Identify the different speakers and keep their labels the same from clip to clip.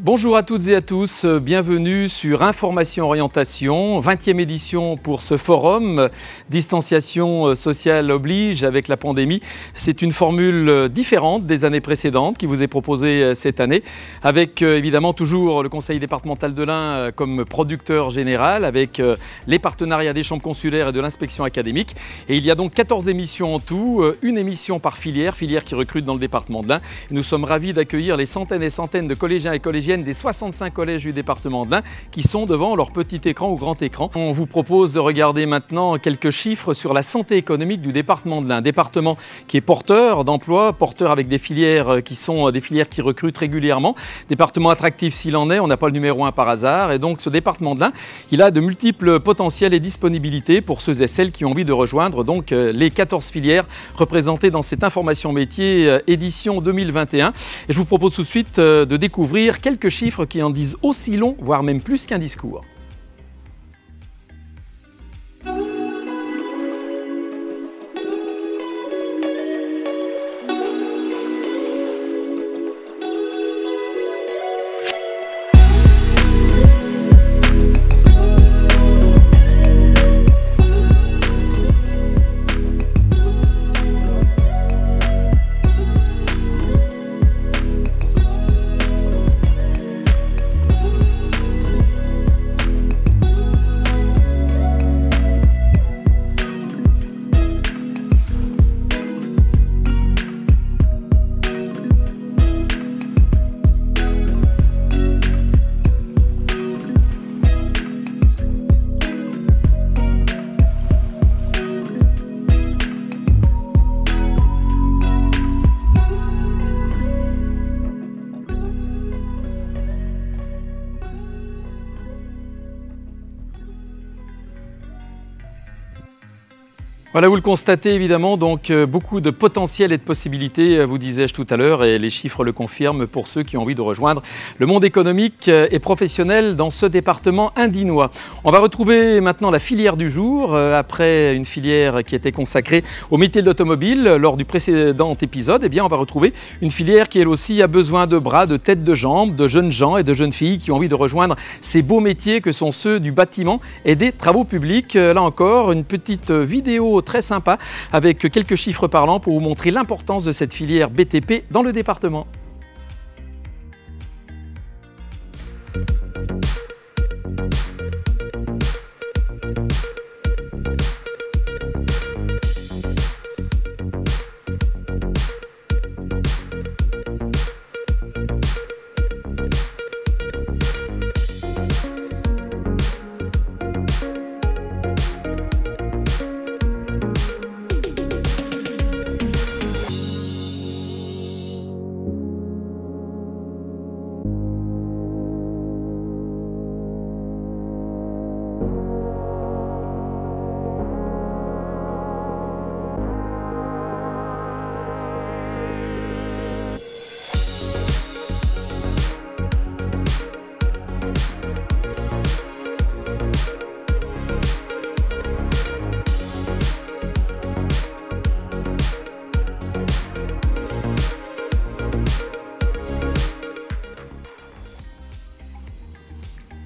Speaker 1: Bonjour à toutes et à tous, bienvenue sur Information Orientation, 20e édition pour ce forum. Distanciation sociale oblige avec la pandémie. C'est une formule différente des années précédentes qui vous est proposée cette année, avec évidemment toujours le Conseil départemental de l'Ain comme producteur général, avec les partenariats des chambres consulaires et de l'inspection académique. Et il y a donc 14 émissions en tout, une émission par filière qui recrute dans le département de l'Ain. Nous sommes ravis d'accueillir les centaines et centaines de collégiens et collégiennes des 65 collèges du département de l'Ain qui sont devant leur petit écran ou grand écran. On vous propose de regarder maintenant quelques chiffres sur la santé économique du département de l'Ain. Département qui est porteur d'emplois, porteur avec des filières qui sont des filières qui recrutent régulièrement. Département attractif s'il en est, on n'a pas le numéro 1 par hasard. Et donc ce département de l'Ain, il a de multiples potentiels et disponibilités pour ceux et celles qui ont envie de rejoindre donc les 14 filières représentées dans cette information métier édition 2021. Et je vous propose tout de suite de découvrir quelques chiffres qui en disent aussi long, voire même plus qu'un discours. Voilà, vous le constatez évidemment, donc beaucoup de potentiel et de possibilités, vous disais-je tout à l'heure, et les chiffres le confirment pour ceux qui ont envie de rejoindre le monde économique et professionnel dans ce département indinois. On va retrouver maintenant la filière du jour, après une filière qui était consacrée au métier de l'automobile lors du précédent épisode. Eh bien, on va retrouver une filière qui elle aussi a besoin de bras, de têtes, de jambes, de jeunes gens et de jeunes filles qui ont envie de rejoindre ces beaux métiers que sont ceux du bâtiment et des travaux publics. Là encore, une petite vidéo très sympa avec quelques chiffres parlants pour vous montrer l'importance de cette filière BTP dans le département.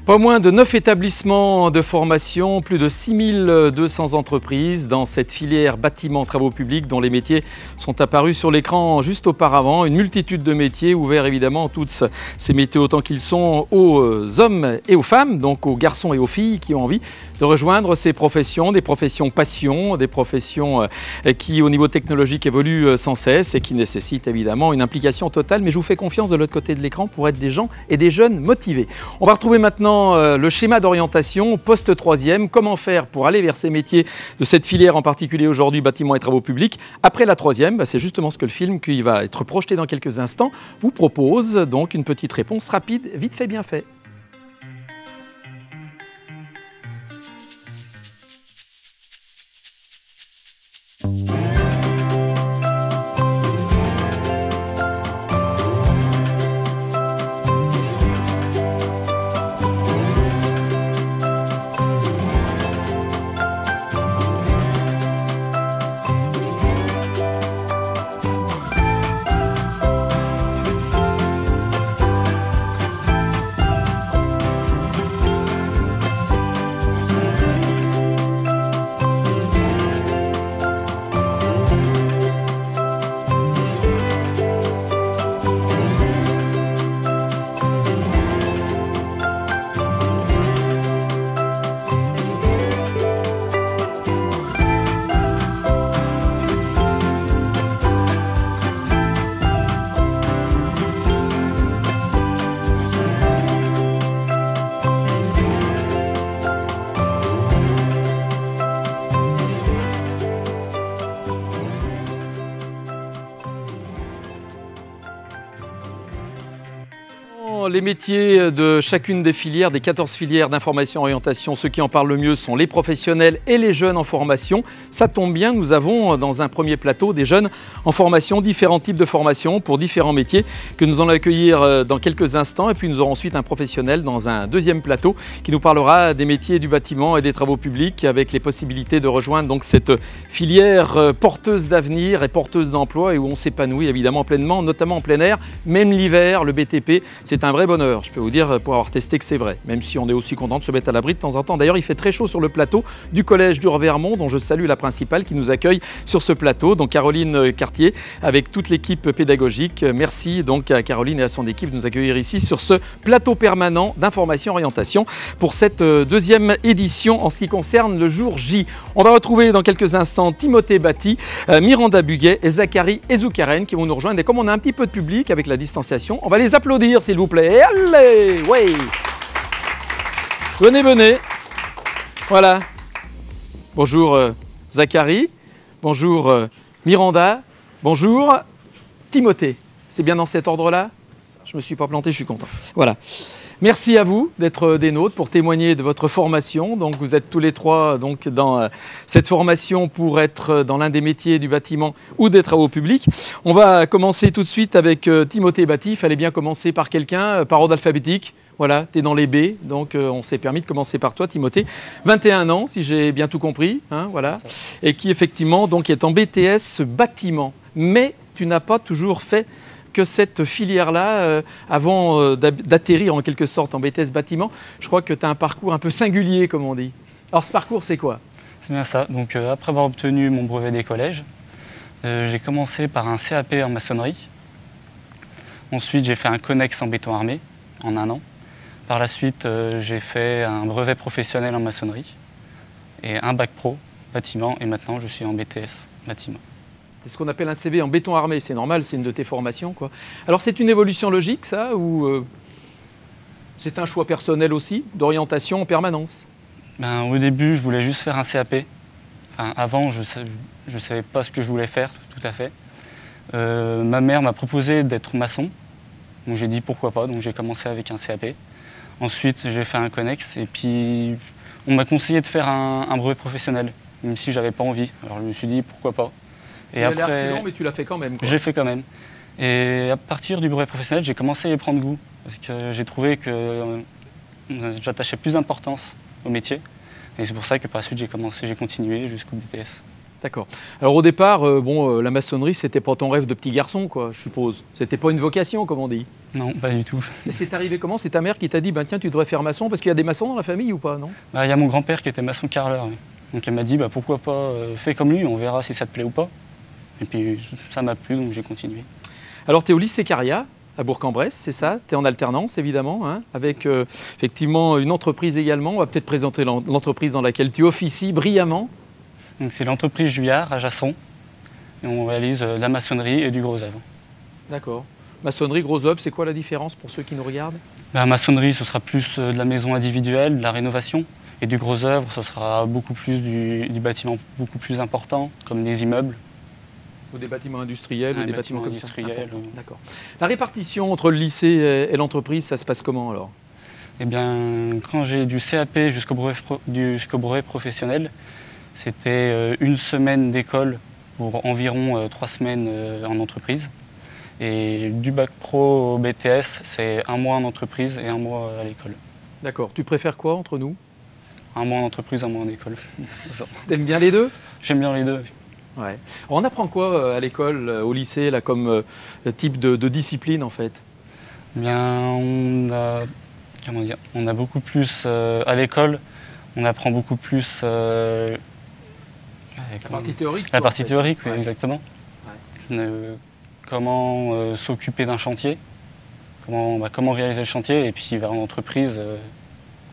Speaker 1: Pas moins de 9 établissements de formation, plus de 6200 entreprises dans cette filière bâtiment travaux publics dont les métiers sont apparus sur l'écran juste auparavant. Une multitude de métiers ouverts évidemment, tous ces métiers autant qu'ils sont aux hommes et aux femmes, donc aux garçons et aux filles qui ont envie de rejoindre ces professions, des professions passion, des professions qui au niveau technologique évoluent sans cesse et qui nécessitent évidemment une implication totale. Mais je vous fais confiance de l'autre côté de l'écran pour être des gens et des jeunes motivés. On va retrouver maintenant le schéma d'orientation post-3e, comment faire pour aller vers ces métiers de cette filière en particulier aujourd'hui, bâtiment et travaux publics. Après la 3e, c'est justement ce que le film qui va être projeté dans quelques instants vous propose, donc une petite réponse rapide, vite fait, bien fait. les métiers de chacune des filières, des 14 filières d'information orientation, ceux qui en parlent le mieux sont les professionnels et les jeunes en formation. Ça tombe bien, nous avons dans un premier plateau des jeunes en formation, différents types de formations pour différents métiers que nous allons accueillir dans quelques instants. Et puis nous aurons ensuite un professionnel dans un deuxième plateau qui nous parlera des métiers du bâtiment et des travaux publics avec les possibilités de rejoindre donc cette filière porteuse d'avenir et porteuse d'emploi et où on s'épanouit évidemment pleinement, notamment en plein air, même l'hiver, le BTP, c'est un vrai bonheur. Je peux vous dire pour avoir testé que c'est vrai, même si on est aussi content de se mettre à l'abri de temps en temps. D'ailleurs, il fait très chaud sur le plateau du collège du Revermont, dont je salue la principale qui nous accueille sur ce plateau, donc Caroline Cartier, avec toute l'équipe pédagogique. Merci donc à Caroline et à son équipe de nous accueillir ici sur ce plateau permanent d'information orientation pour cette deuxième édition en ce qui concerne le jour J. On va retrouver dans quelques instants Timothée Bati, Miranda Buguet et Zachary Ezoukaren qui vont nous rejoindre. Et comme on a un petit peu de public avec la distanciation, on va les applaudir s'il vous plaît. Allez, oui. Venez, venez. Voilà. Bonjour Zachary. Bonjour Miranda. Bonjour Timothée. C'est bien dans cet ordre-là? Je ne me suis pas planté, je suis content. Voilà. Merci à vous d'être des nôtres pour témoigner de votre formation. Donc, vous êtes tous les trois donc, dans cette formation pour être dans l'un des métiers du bâtiment ou des travaux publics. On va commencer tout de suite avec Timothée Bati. Il fallait bien commencer par quelqu'un, par ordre alphabétique. Voilà, tu es dans les B, donc on s'est permis de commencer par toi, Timothée. 21 ans, si j'ai bien tout compris, hein, voilà. Et qui effectivement donc, est en BTS bâtiment. Mais tu n'as pas toujours fait que cette filière-là, avant d'atterrir en quelque sorte en BTS bâtiment, je crois que tu as un parcours un peu singulier, comme on dit. Alors ce parcours, c'est quoi?
Speaker 2: C'est bien ça. Donc après avoir obtenu mon brevet des collèges, j'ai commencé par un CAP en maçonnerie. Ensuite, j'ai fait un connexe en béton armé en 1 an. Par la suite, j'ai fait un brevet professionnel en maçonnerie et un bac pro bâtiment. Et maintenant, je suis en BTS bâtiment.
Speaker 1: C'est ce qu'on appelle un CV en béton armé, c'est normal, c'est une de tes formations, quoi. Alors c'est une évolution logique, ça, ou c'est un choix personnel aussi, d'orientation en permanence?
Speaker 2: Au début, je voulais juste faire un CAP. Enfin, avant, je ne savais pas ce que je voulais faire, tout à fait. Ma mère m'a proposé d'être maçon, donc j'ai dit pourquoi pas, donc j'ai commencé avec un CAP. Ensuite, j'ai fait un connexe, et puis on m'a conseillé de faire un brevet professionnel, même si j'avais pas envie. Alors je me suis dit pourquoi pas.
Speaker 1: Et après, non, mais tu l'as fait quand même.
Speaker 2: J'ai fait quand même. Et à partir du brevet professionnel, j'ai commencé à y prendre goût. Parce que j'ai trouvé que j'attachais plus d'importance au métier. Et c'est pour ça que par la suite, j'ai continué jusqu'au BTS.
Speaker 1: D'accord. Alors au départ, la maçonnerie, c'était pas ton rêve de petit garçon, quoi, je suppose. C'était pas une vocation, comme on dit.
Speaker 2: Non, pas du tout.
Speaker 1: Et c'est arrivé comment? C'est ta mère qui t'a dit, tiens, tu devrais faire maçon, parce qu'il y a des maçons dans la famille ou pas, non?
Speaker 2: Il y a mon grand-père qui était maçon carreleur. Oui. Donc elle m'a dit, pourquoi pas, fais comme lui, on verra si ça te plaît ou pas. Et puis ça m'a plu, donc j'ai continué. Alors
Speaker 1: tu es au lycée Caria, à Bourg-en-Bresse, c'est ça? Tu es en alternance, évidemment, hein, avec effectivement une entreprise également. On va peut-être présenter l'entreprise dans laquelle tu officies brillamment.
Speaker 2: C'est l'entreprise Juillard, à Jasson. Et on réalise de la maçonnerie et du gros œuvre.
Speaker 1: D'accord. Maçonnerie, gros œuvre, c'est quoi la différence pour ceux qui nous regardent?
Speaker 2: La maçonnerie, ce sera plus de la maison individuelle, de la rénovation. Et du gros œuvre, ce sera beaucoup plus du bâtiment beaucoup plus important, comme des immeubles.
Speaker 1: Ou des bâtiments industriels, ou des bâtiments comme
Speaker 2: industriels.
Speaker 1: D'accord. La répartition entre le lycée et l'entreprise, ça se passe comment alors?
Speaker 2: Eh bien, quand j'ai du CAP jusqu'au brevet professionnel, c'était 1 semaine d'école pour environ 3 semaines en entreprise. Et du bac pro au BTS, c'est 1 mois en entreprise et 1 mois à l'école.
Speaker 1: D'accord. Tu préfères quoi entre nous?
Speaker 2: 1 mois en entreprise, 1 mois en école.
Speaker 1: T'aimes bien les deux?
Speaker 2: J'aime bien les deux.
Speaker 1: Ouais. Alors on apprend quoi à l'école, au lycée, là, comme type de discipline en fait?
Speaker 2: Bien, on a beaucoup plus à l'école, on apprend beaucoup plus
Speaker 1: la partie théorique.
Speaker 2: La partie théorique, oui,
Speaker 1: ouais.
Speaker 2: Exactement. Ouais. Comment s'occuper d'un chantier, comment réaliser le chantier, et puis vers l'entreprise,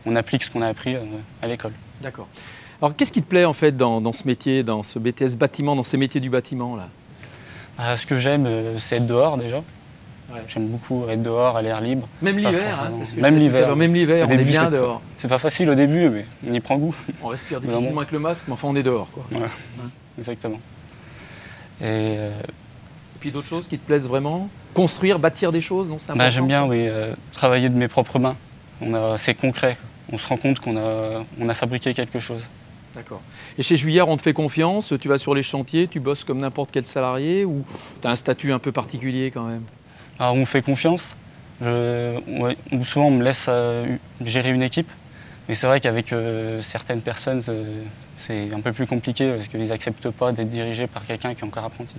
Speaker 2: on applique ce qu'on a appris à l'école.
Speaker 1: D'accord. Alors, qu'est-ce qui te plaît en fait dans ce métier, dans ce BTS bâtiment, dans ces métiers du bâtiment là?
Speaker 2: Ce que j'aime, c'est être dehors déjà.
Speaker 1: Ouais.
Speaker 2: J'aime beaucoup être dehors, à l'air libre.
Speaker 1: Même l'hiver, hein, c'est ce que
Speaker 2: même l'hiver.
Speaker 1: Même l'hiver, on est bien dehors.
Speaker 2: C'est pas facile au début, mais on y prend goût.
Speaker 1: On respire difficilement avec le masque, mais enfin on est dehors, quoi.
Speaker 2: Ouais. Ouais. Exactement. Et
Speaker 1: Et puis d'autres choses qui te plaisent vraiment? Construire, bâtir des choses, non? C'est important,
Speaker 2: J'aime bien,
Speaker 1: ça.
Speaker 2: oui, travailler de mes propres mains. C'est concret, quoi. On se rend compte qu'on a fabriqué quelque chose.
Speaker 1: D'accord. Et chez Juillard, on te fait confiance, tu vas sur les chantiers, tu bosses comme n'importe quel salarié ou tu as un statut un peu particulier quand même?
Speaker 2: Alors, on me fait confiance. Souvent, on me laisse gérer une équipe. Mais c'est vrai qu'avec certaines personnes, c'est un peu plus compliqué parce qu'ils n'acceptent pas d'être dirigés par quelqu'un qui est encore apprenti.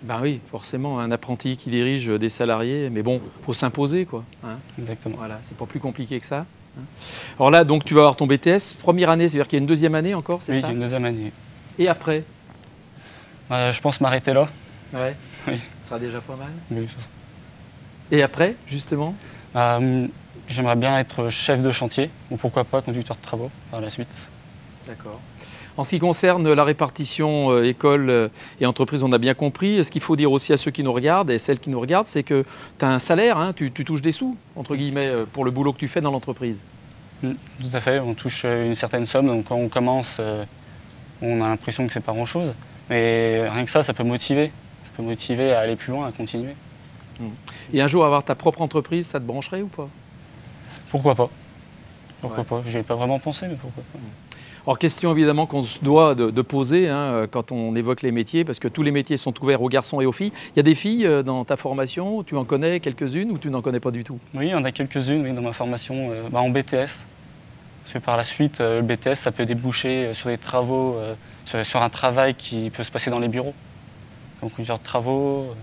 Speaker 1: Ben oui, forcément, un apprenti qui dirige des salariés, mais bon, il faut s'imposer, quoi. Hein.
Speaker 2: Exactement.
Speaker 1: Voilà, c'est pas plus compliqué que ça. Hein. Alors là, donc, tu vas avoir ton BTS, première année, c'est-à-dire qu'il y a une deuxième année encore, c'est
Speaker 2: Oui,
Speaker 1: ça?
Speaker 2: il y a une deuxième année.
Speaker 1: Et après?
Speaker 2: Je pense m'arrêter là.
Speaker 1: Ouais,
Speaker 2: Oui.
Speaker 1: ça sera déjà pas mal.
Speaker 2: Oui.
Speaker 1: Et après, justement?
Speaker 2: J'aimerais bien être chef de chantier, ou pourquoi pas conducteur de travaux par la suite.
Speaker 1: D'accord. En ce qui concerne la répartition école et entreprise, on a bien compris. Ce qu'il faut dire aussi à ceux qui nous regardent et celles qui nous regardent, c'est que tu as un salaire, hein, tu touches des sous, entre guillemets, pour le boulot que tu fais dans l'entreprise.
Speaker 2: Tout à fait, on touche une certaine somme, donc quand on commence, on a l'impression que c'est pas grand-chose. Mais rien que ça peut motiver. Ça peut motiver à aller plus loin, à continuer.
Speaker 1: Et un jour, avoir ta propre entreprise, ça te brancherait ou pas?
Speaker 2: Pourquoi pas? Pourquoi pas? J'y ai pas vraiment pensé, mais pourquoi pas?
Speaker 1: Alors, question évidemment qu'on se doit de poser hein, quand on évoque les métiers, parce que tous les métiers sont ouverts aux garçons et aux filles. Il y a des filles dans ta formation, tu en connais quelques-unes ou tu n'en connais pas du tout?
Speaker 2: Oui, il y en a quelques-unes oui, dans ma formation, en BTS. Parce que par la suite, le BTS, ça peut déboucher sur des travaux, sur un travail qui peut se passer dans les bureaux. Comme plusieurs travaux,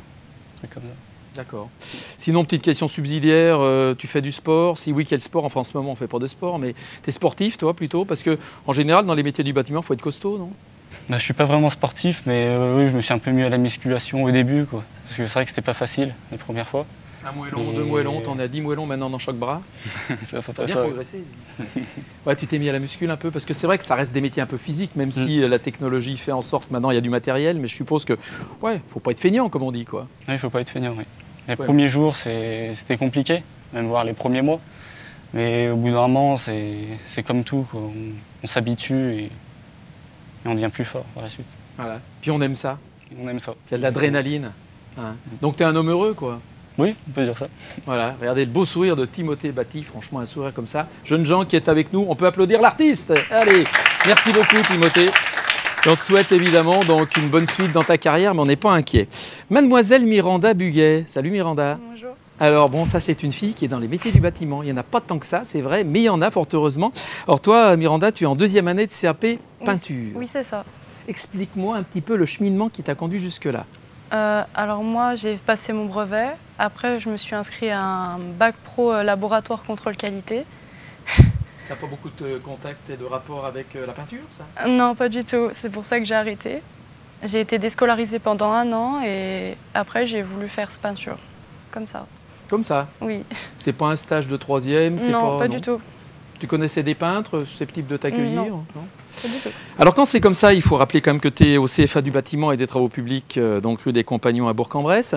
Speaker 2: trucs comme ça.
Speaker 1: D'accord. Sinon, petite question subsidiaire, tu fais du sport? Si oui, quel sport? Enfin, en ce moment, on ne fait pas de sport, mais tu es sportif, toi, plutôt? Parce qu'en général, dans les métiers du bâtiment, il faut être costaud, non?
Speaker 2: Je ne suis pas vraiment sportif, mais oui, je me suis un peu mis à la musculation au début, quoi. Parce que c'est vrai que c'était pas facile les premières fois.
Speaker 1: Un moellon, deux moellons, t'en as 10 moellons maintenant dans chaque bras.
Speaker 2: Ça fait
Speaker 1: T'as
Speaker 2: pas
Speaker 1: bien
Speaker 2: ça.
Speaker 1: progressé. Ouais, tu t'es mis à la muscule un peu, parce que c'est vrai que ça reste des métiers un peu physiques, même si la technologie fait en sorte que maintenant il y a du matériel, mais je suppose que, ouais, faut pas être feignant, comme on dit, quoi.
Speaker 2: Il ne faut pas être feignant, oui. Les
Speaker 1: Ouais.
Speaker 2: premiers jours, c'était compliqué, même voir les premiers mois. Mais au bout d'un moment, c'est comme tout, quoi. On s'habitue et on devient plus fort par la suite.
Speaker 1: Voilà. Puis on aime ça.
Speaker 2: On aime ça.
Speaker 1: Il y a de l'adrénaline. Hein. Donc tu es un homme heureux, quoi.
Speaker 2: Oui, on peut dire ça.
Speaker 1: Voilà, regardez le beau sourire de Timothée Batty, franchement un sourire comme ça. Jeune gens qui est avec nous, on peut applaudir l'artiste. Allez, merci beaucoup Timothée. Et on te souhaite évidemment donc une bonne suite dans ta carrière, mais on n'est pas inquiet. Mademoiselle Miranda Buguet. Salut Miranda.
Speaker 3: Bonjour.
Speaker 1: Alors bon, ça c'est une fille qui est dans les métiers du bâtiment. Il n'y en a pas tant que ça, c'est vrai, mais il y en a fort heureusement. Alors toi Miranda, tu es en deuxième année de CAP peinture.
Speaker 3: Oui, c'est ça.
Speaker 1: Explique-moi un petit peu le cheminement qui t'a conduit jusque-là.
Speaker 3: Alors moi, j'ai passé mon brevet. Après, je me suis inscrite à un bac pro laboratoire contrôle qualité.
Speaker 1: Tu n'as pas beaucoup de contacts et de rapports avec la peinture, ça?
Speaker 3: Non, pas du tout. C'est pour ça que j'ai arrêté. J'ai été déscolarisée pendant 1 an et après, j'ai voulu faire peinture. Comme ça.
Speaker 1: Comme ça?
Speaker 3: Oui.
Speaker 1: C'est pas un stage de troisième?
Speaker 3: Non, pas du tout.
Speaker 1: Tu connaissais des peintres susceptibles de t'accueillir?
Speaker 3: Non. Pas du tout.
Speaker 1: Alors quand c'est comme ça, il faut rappeler quand même que tu es au CFA du bâtiment et des travaux publics, donc rue des Compagnons à Bourg-en-Bresse,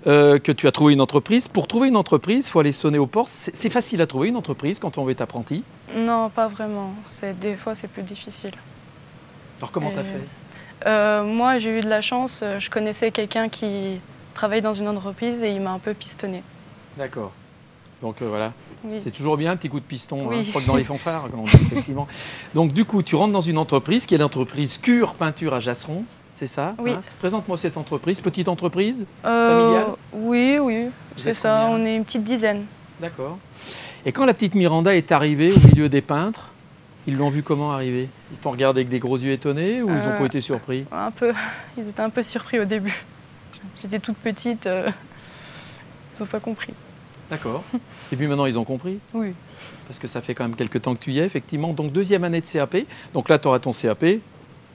Speaker 1: que tu as trouvé une entreprise. Pour trouver une entreprise, il faut aller sonner aux portes. C'est facile à trouver une entreprise quand on veut être apprenti?
Speaker 3: Non, pas vraiment. Des fois, c'est plus difficile.
Speaker 1: Alors comment tu as fait?
Speaker 3: Moi, j'ai eu de la chance. Je connaissais quelqu'un qui travaille dans une entreprise et il m'a un peu pistonné.
Speaker 1: D'accord. Donc voilà.
Speaker 3: Oui.
Speaker 1: C'est toujours bien un petit coup de piston,
Speaker 3: Oui.
Speaker 1: hein, pas que dans les fanfares, comme on dit, effectivement. Donc du coup, tu rentres dans une entreprise qui est l'entreprise Cure Peinture à Jasseron, c'est ça?
Speaker 3: Oui.
Speaker 1: Hein? Présente-moi cette entreprise, petite entreprise familiale?
Speaker 3: Oui,
Speaker 1: Vous
Speaker 3: c'est
Speaker 1: êtes
Speaker 3: ça.
Speaker 1: combien?
Speaker 3: On est une petite dizaine.
Speaker 1: D'accord. Et quand la petite Miranda est arrivée au milieu des peintres, ils l'ont vue comment arriver? Ils t'ont regardé avec des gros yeux étonnés ou ils n'ont pas été surpris?
Speaker 3: Un peu. Ils étaient un peu surpris au début. J'étais toute petite. Ils n'ont pas compris.
Speaker 1: D'accord. Et puis maintenant, ils ont compris?
Speaker 3: Oui.
Speaker 1: Parce que ça fait quand même quelques temps que tu y es, effectivement. Donc, deuxième année de CAP. Donc là, tu auras ton CAP.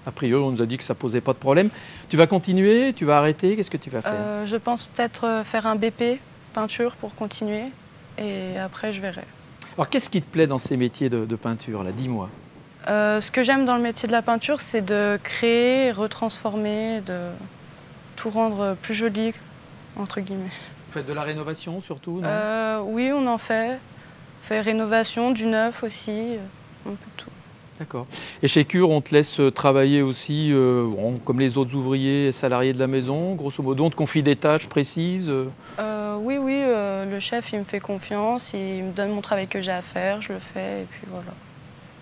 Speaker 1: A priori, on nous a dit que ça ne posait pas de problème. Tu vas continuer? Tu vas arrêter? Qu'est-ce que tu vas faire?
Speaker 3: Je pense peut-être faire un BP peinture pour continuer. Et après, je verrai.
Speaker 1: Alors, qu'est-ce qui te plaît dans ces métiers de peinture, là? Dis-moi.
Speaker 3: Ce que j'aime dans le métier de la peinture, c'est de créer, retransformer, de tout rendre plus joli, entre guillemets.
Speaker 1: Vous faites de la rénovation surtout, non?
Speaker 3: Oui, on en fait. On fait rénovation, du neuf aussi, un peu tout.
Speaker 1: D'accord. Et chez Cure, on te laisse travailler aussi comme les autres ouvriers salariés de la maison, grosso modo, on te confie des tâches précises
Speaker 3: Oui, le chef, il me fait confiance, il me donne mon travail que j'ai à faire, je le fais, et puis voilà.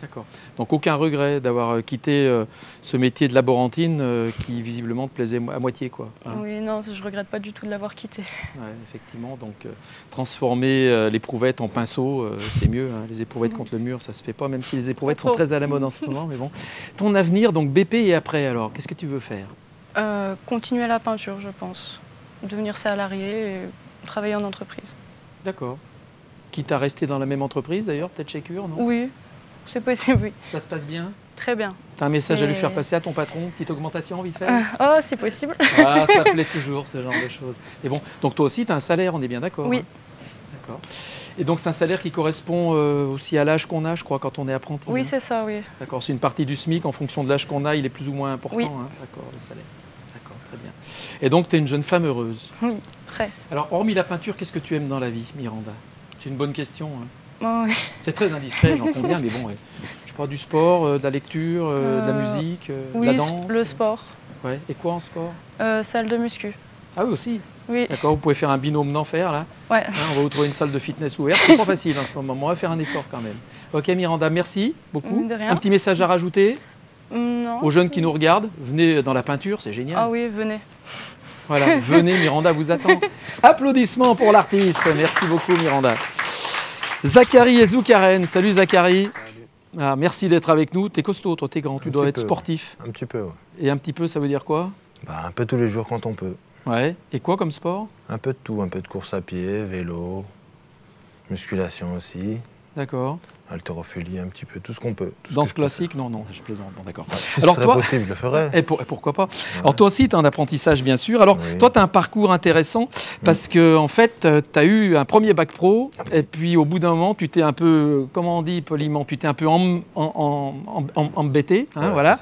Speaker 1: D'accord. Donc aucun regret d'avoir quitté ce métier de laborantine qui visiblement te plaisait à moitié, quoi. Hein.
Speaker 3: Oui, non, je regrette pas du tout de l'avoir quitté.
Speaker 1: Ouais, effectivement, donc transformer l'éprouvette en pinceau, c'est mieux. Hein. Les éprouvettes contre le mur, ça se fait pas, même si les éprouvettes sont très à la mode en ce moment. Mais bon, ton avenir, donc BP et après, alors, qu'est-ce que tu veux faire?
Speaker 3: Continuer la peinture, je pense. Devenir salarié et travailler en entreprise.
Speaker 1: D'accord. Quitte à rester dans la même entreprise, d'ailleurs, peut-être chez Cure, non?
Speaker 3: Oui, c'est possible, oui.
Speaker 1: Ça se passe bien?
Speaker 3: Très bien.
Speaker 1: T'as un message à lui faire passer à ton patron? Petite augmentation, vite fait?
Speaker 3: Oh, c'est possible.
Speaker 1: Ah, ça plaît toujours, ce genre de choses. Et bon, donc toi aussi, tu as un salaire, on est bien d'accord?
Speaker 3: Oui.
Speaker 1: Hein? D'accord. Et donc, c'est un salaire qui correspond aussi à l'âge qu'on a, je crois, quand on est apprenti?
Speaker 3: Oui,
Speaker 1: hein?
Speaker 3: c'est ça, oui.
Speaker 1: D'accord, c'est une partie du SMIC, en fonction de l'âge qu'on a, il est plus ou moins important,
Speaker 3: oui.
Speaker 1: Hein? D'accord, le salaire. D'accord, très bien. Et donc, tu es une jeune femme heureuse?
Speaker 3: Oui, très.
Speaker 1: Alors, hormis la peinture, qu'est-ce que tu aimes dans la vie, Miranda? C'est une bonne question. Hein?
Speaker 3: Oh, oui.
Speaker 1: C'est très indiscret, j'en conviens, mais bon, ouais. Je parle du sport, de la lecture, de la musique,
Speaker 3: oui,
Speaker 1: de la danse?
Speaker 3: Le sport.
Speaker 1: Ouais. Et quoi en sport?
Speaker 3: Salle de muscu.
Speaker 1: Ah oui, aussi?
Speaker 3: Oui.
Speaker 1: D'accord, vous pouvez faire un binôme d'enfer, là?
Speaker 3: Ouais.
Speaker 1: Hein, on va vous trouver une salle de fitness ouverte. C'est pas facile en ce moment, mais on va faire un effort quand même. Ok, Miranda, merci beaucoup.
Speaker 3: De rien.
Speaker 1: Un petit message à rajouter
Speaker 3: Non.
Speaker 1: aux jeunes qui nous regardent? Venez dans la peinture, c'est génial.
Speaker 3: Ah oui, venez.
Speaker 1: Voilà, venez, Miranda vous attend. Applaudissements pour l'artiste. Merci beaucoup, Miranda. Zachary et Zoukaren. Salut Zachary.
Speaker 4: Salut.
Speaker 1: Ah, merci d'être avec nous. T'es costaud, toi, t'es grand, tu dois être
Speaker 4: peu,
Speaker 1: sportif.
Speaker 4: Un petit peu, ouais.
Speaker 1: Et un petit peu, ça veut dire quoi?
Speaker 4: Un peu tous les jours quand on peut.
Speaker 1: Ouais. Et quoi comme sport?
Speaker 4: Un peu de tout, un peu de course à pied, vélo, musculation aussi,
Speaker 1: D'accord.
Speaker 4: haltérophilie, un petit peu, tout ce qu'on peut.
Speaker 1: Danse classique? Non, je plaisante. Bon, d'accord.
Speaker 4: Si ce serait possible, je le ferais.
Speaker 1: Et pourquoi pas? Ouais. Alors toi aussi, tu as un apprentissage, bien sûr. Alors
Speaker 4: oui.
Speaker 1: toi, tu as un parcours intéressant parce que en fait, tu as eu un premier bac pro et puis au bout d'un moment, tu t'es un peu, comment on dit poliment, tu t'es un peu embêté. Hein, ouais, voilà.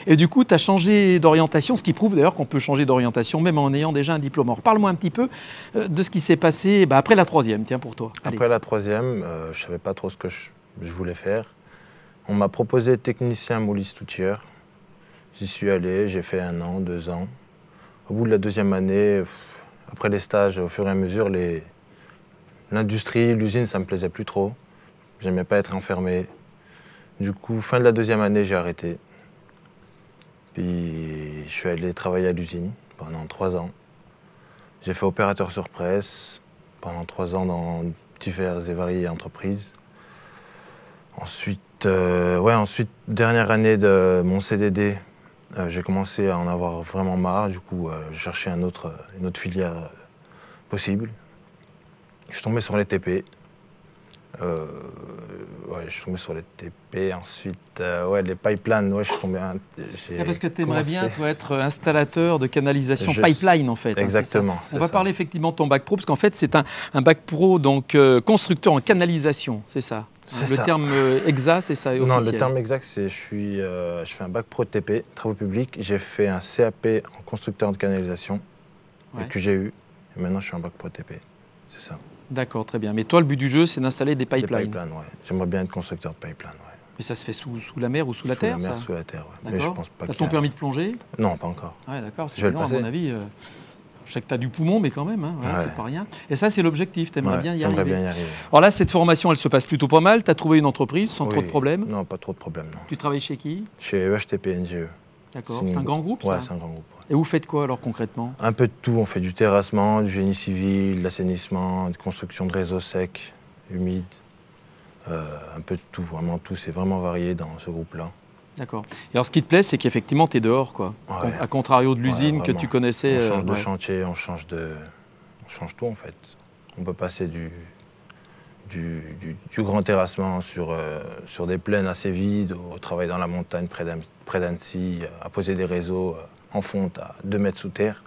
Speaker 1: Et du coup, tu as changé d'orientation, ce qui prouve d'ailleurs qu'on peut changer d'orientation même en ayant déjà un diplôme. Alors parle-moi un petit peu de ce qui s'est passé après la troisième, tiens, pour toi. Allez.
Speaker 4: Après la troisième, je ne savais pas trop ce que je voulais faire. On m'a proposé technicien moulis-toutière. J'y suis allé, j'ai fait 1 an, 2 ans. Au bout de la deuxième année, après les stages, au fur et à mesure, l'industrie, l'usine, ça ne me plaisait plus trop. J'aimais pas être enfermé. Du coup, fin de la deuxième année, j'ai arrêté. Puis je suis allé travailler à l'usine pendant 3 ans. J'ai fait opérateur sur presse pendant 3 ans dans diverses et variées entreprises. Ensuite, dernière année de mon CDD, j'ai commencé à en avoir vraiment marre. Du coup, j'ai cherché une autre filière possible. Je suis tombé sur les TP. Je suis tombé sur les TP. Ensuite, les pipelines. Ouais, je suis tombé.
Speaker 1: Parce que tu aimerais bien, toi, être installateur de canalisation pipeline, en fait.
Speaker 4: Exactement.
Speaker 1: On va parler effectivement de ton bac pro, parce qu'en fait, c'est un bac pro, donc constructeur en canalisation, c'est ça? Le terme exact, c'est ça, officiel?
Speaker 4: Non, le terme exact, c'est je fais un bac pro TP, travaux publics. J'ai fait un CAP en constructeur de canalisation, que j'ai eu. Et maintenant, je suis en bac pro TP. C'est ça. D'accord,
Speaker 1: très bien. Mais toi, le but du jeu, c'est d'installer des pipelines.
Speaker 4: Des pipelines, oui. J'aimerais bien être constructeur de pipelines, oui.
Speaker 1: Mais ça se fait sous la mer ou sous la terre,
Speaker 4: Sous la mer,
Speaker 1: ça?
Speaker 4: sous la terre, oui. Mais je pense pas.
Speaker 1: T'as ton permis de plongée?
Speaker 4: Non, pas encore.
Speaker 1: Ouais, d'accord.
Speaker 4: Je vais le passer.
Speaker 1: À mon avis, je sais que tu as du poumon, mais quand même, hein, c'est pas rien. Et ça, c'est l'objectif. Tu aimerais bien y arriver.
Speaker 4: J'aimerais bien y arriver.
Speaker 1: Alors là, cette formation, elle se passe plutôt pas mal. Tu as trouvé une entreprise sans trop de problèmes?
Speaker 4: Non, pas trop de problèmes, non.
Speaker 1: Tu travailles chez qui?
Speaker 4: Chez EHTP NGE.
Speaker 1: D'accord. C'est un grand groupe, ça?
Speaker 4: Ouais, c'est un grand groupe. Ouais.
Speaker 1: Et vous faites quoi alors concrètement?
Speaker 4: Un peu de tout. On fait du terrassement, du génie civil, de l'assainissement, de construction de réseaux secs, humides. Un peu de tout, vraiment tout. C'est vraiment varié dans ce groupe-là.
Speaker 1: D'accord. Et alors ce qui te plaît, c'est qu'effectivement, tu es dehors, quoi.
Speaker 4: Ouais.
Speaker 1: À contrario de l'usine que tu connaissais.
Speaker 4: On change de chantier, on change tout en fait. On peut passer du grand terrassement sur des plaines assez vides, au travail dans la montagne près d'Annecy, à poser des réseaux en fonte à 2 mètres sous terre.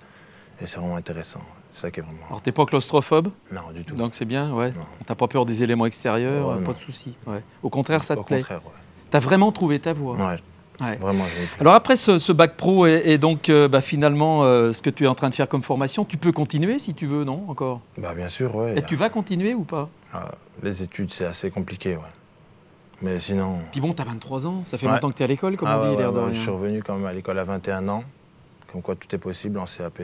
Speaker 4: Et c'est vraiment intéressant. C'est ça qui est vraiment...
Speaker 1: Alors t'es pas claustrophobe?
Speaker 4: Non, du tout.
Speaker 1: Donc c'est bien, ouais. T'as pas peur des éléments extérieurs, pas de soucis. Ouais. Au contraire, ça te plaît? Au contraire, ouais. T'as vraiment trouvé ta voie?
Speaker 4: Ouais. Vraiment,
Speaker 1: alors après ce bac pro et donc finalement ce que tu es en train de faire comme formation, tu peux continuer si tu veux, non, encore?
Speaker 4: Bien sûr, oui.
Speaker 1: Et tu vas continuer ou pas?
Speaker 4: Les études, c'est assez compliqué, ouais. Mais sinon...
Speaker 1: Puis bon, t'as 23 ans, ça fait
Speaker 4: Ouais.
Speaker 1: longtemps que t'es à l'école, comme on dit,
Speaker 4: ouais,
Speaker 1: l'air de
Speaker 4: ouais,
Speaker 1: rien.
Speaker 4: je suis revenu quand même à l'école à 21 ans, comme quoi tout est possible en CAP.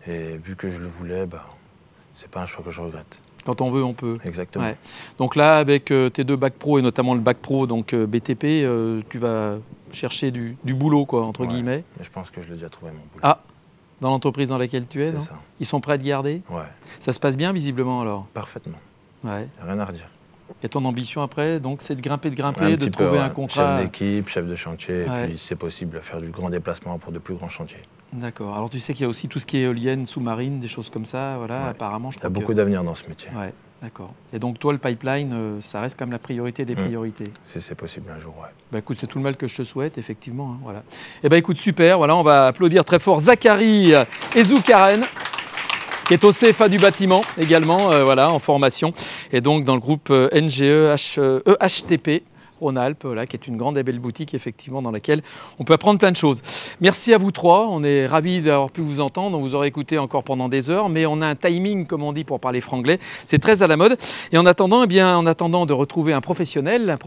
Speaker 4: Et vu que je le voulais, bah, c'est pas un choix que je regrette.
Speaker 1: Quand on veut, on peut.
Speaker 4: Exactement.
Speaker 1: Ouais. Donc là, avec tes 2 bacs pro, et notamment le bac pro, donc BTP, tu vas chercher du boulot, quoi, entre
Speaker 4: Ouais.
Speaker 1: guillemets.
Speaker 4: Mais je pense que je l'ai déjà trouvé, mon boulot.
Speaker 1: Ah, dans l'entreprise dans laquelle tu es,
Speaker 4: c'est
Speaker 1: non?
Speaker 4: ça.
Speaker 1: Ils sont prêts à te garder?
Speaker 4: Ouais,
Speaker 1: Ça se passe bien, visiblement, alors?
Speaker 4: parfaitement.
Speaker 1: Ouais.
Speaker 4: Rien à redire.
Speaker 1: Et ton ambition après, donc, c'est de grimper,
Speaker 4: Un
Speaker 1: de
Speaker 4: petit
Speaker 1: trouver
Speaker 4: peu,
Speaker 1: un
Speaker 4: ouais.
Speaker 1: contrat.
Speaker 4: Chef d'équipe, chef de chantier,
Speaker 1: Ouais.
Speaker 4: et puis c'est possible de faire du grand déplacement pour de plus grands chantiers.
Speaker 1: D'accord. Alors tu sais qu'il y a aussi tout ce qui est éolienne, sous-marine, des choses comme ça. Voilà,
Speaker 4: Ouais.
Speaker 1: apparemment, je
Speaker 4: Il y
Speaker 1: crois
Speaker 4: a beaucoup d'avenir dans ce métier,
Speaker 1: Ouais, d'accord. Et donc toi, le pipeline, ça reste comme la priorité des priorités.
Speaker 4: si c'est possible un jour, ouais.
Speaker 1: Bah écoute, c'est tout le mal que je te souhaite, effectivement. Hein, voilà. Et bah écoute, super. Voilà, on va applaudir très fort Zachary Ezoukaren, qui est au CFA du bâtiment également, voilà, en formation, et donc dans le groupe EHTP. Rhône-Alpes, voilà, qui est une grande et belle boutique, effectivement, dans laquelle on peut apprendre plein de choses. Merci à vous 3, on est ravis d'avoir pu vous entendre, on vous aura écouté encore pendant des heures, mais on a un timing, comme on dit, pour parler franglais, c'est très à la mode. Et en attendant, en attendant de retrouver un professionnel